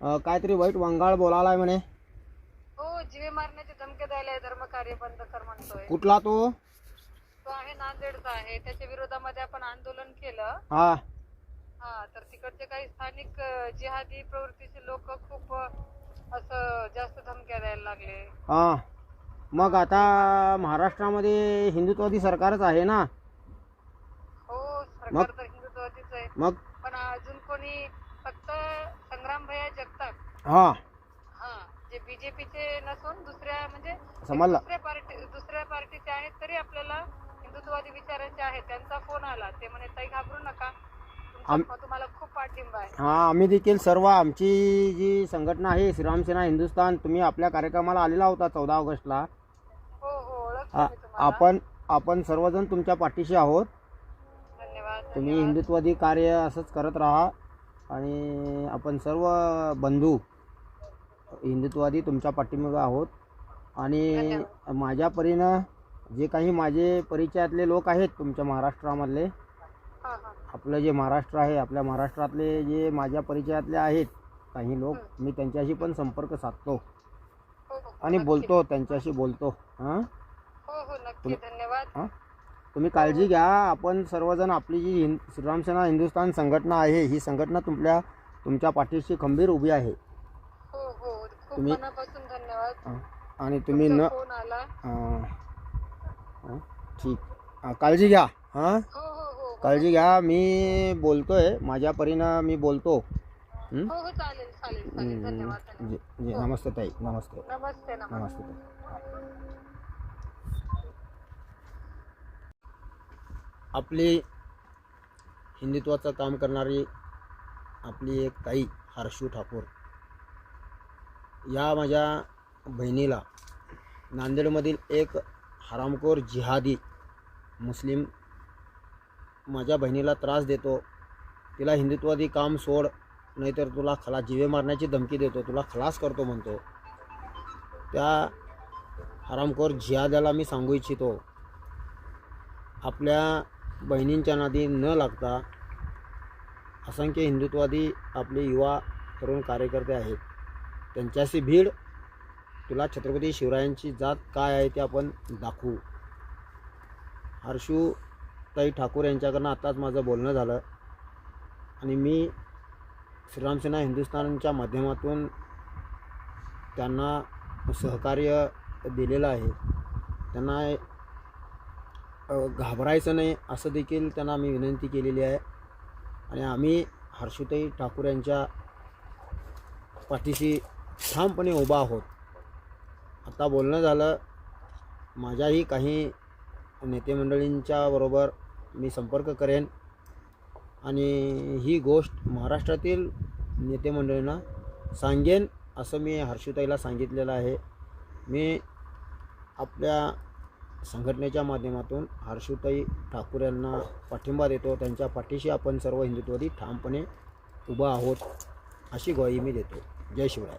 काहीतरी वाईट वंगाळ बोलायलाय म्हणे. हो, जीवे मारण्याची धमकी द्यायला धर्मकार्य बंद कर म्हणतोय. कुठला तो? तो आहे नांदेडचा आहे. त्याच्या विरोधामध्ये आपण आंदोलन केलं. हा हा, तर तिकडचे काही स्थानिक जिहादी प्रवृत्तीचे लोक खूप असं जास्त धमक्या द्यायला लागले. हा मग आता महाराष्ट्रामध्ये हिंदुत्ववादी सरकारच आहे ना. हो, सरकार तर हिंदुत्वाचीच आहे. मग पण अजून कोणी फक्त संग्राम भैया जगताप हा हा, जे बीजेपीचे नसून दुसऱ्या म्हणजे समजला. दुसऱ्या पार्टीचे आहेत, तरी आपल्याला हिंदुत्ववादी विचारांचे आहेत. त्यांचा फोन आला, ते म्हणे ताई घाबरू नका, तुम्हाला खूप पाठिंबा आहे. हा, आम्ही देखील सर्व आमची जी संघटना आहे श्रीराम सेना हिंदुस्थान, तुम्ही आपल्या कार्यक्रमाला आलेला होता 14 ऑगस्टला. हो हो, ओळखतो मी तुम्हाला. आपण सर्वजण तुमच्या पाठीशी आहोत. धन्यवाद. तुम्ही हिंदुत्ववादी कार्य असंच करत राहा आणि आपण सर्व बंधू हिंदुत्ववादी तुमच्या पाठीमागे आहोत. आणि माझ्या परीनं जे काही माझे परिचयातले लोक आहेत तुमच्या महाराष्ट्रामधले, हा हा, आपलं जे महाराष्ट्र आहे, आपल्या महाराष्ट्रातले जे माझ्या परिचयातले आहेत काही लोक, मी त्यांच्याशी पण संपर्क साधतो हो हो, आणि बोलतो, त्यांच्याशी बोलतो. हां हो हो, नक्की. धन्यवाद. हां, तुम्ही काळजी घ्या. आपण सर्वजण आपली जी श्रीराम सेना हिंदुस्थान संघटना आहे, ही संघटना तुमच्या पाठीशी खंबीर उभी आहे. हो हो, खूप मनापासून धन्यवाद. आणि तुम्ही न फोन आला. ठीक, काळजी घ्या. हां, हो हो हो काळजी घ्या. मी बोलतोय, माझ्या परीनं मी बोलतो. हो हो, चालेल चालेल चालेल. धन्यवाद. जी, नमस्ते ताई. नमस्ते. नमस्ते नमस्ते. नमस्ते ताई. आपली हिंदुत्वाचं काम करणारी आपली एक ताई हर्षू ठाकूर, या माझ्या बहिणीला नांदेडमधील एक हरामखोर जिहादी मुस्लिम माझ्या बहिणीला त्रास देतो. तिला हिंदुत्वादी काम सोड, नाहीतर तुला जीवे मारण्याची धमकी देतो, तुला खलास करतो म्हणतो. त्या हरामखोर जिहाद्याला मी सांगू इच्छितो, आपल्या बहिणींच्या नादी न लागता असंख्य हिंदुत्ववादी आपले युवा तरुण कार्यकर्ते आहेत, त्यांच्याशी भीड. तुला छत्रपती शिवरायांची जात काय आहे ते आपण दाखवू. हर्षू ताई ठाकूर यांच्याकडनं आत्ताच माझं बोलणं झालं आणि मी श्रीरामसेना हिंदुस्थानच्या माध्यमातून त्यांना सहकार्य दिलेलं आहे. त्यांना घाबरायचं नाही असं देखील त्यांना मी विनंती केलेली आहे. आणि आम्ही हर्षूताई ठाकूर यांच्या पाठीशी ठामपणे उभा आहोत. आता बोलणं झालं, माझ्याही काही नेतेमंडळींच्या बरोबर मी संपर्क करेन आणि ही गोष्ट महाराष्ट्रातील नेतेमंडळींना सांगेन असं मी हर्षूताईला सांगितलेलं आहे. मी आपल्या संघटनेच्या माध्यमातून हर्षूताई ठाकूर यांना पाठिंबा देतो. त्यांच्या पाठीशी आपण सर्व हिंदुत्ववादी ठामपणे उभा आहोत अशी ग्वाही मी देतो. जय शिवराय.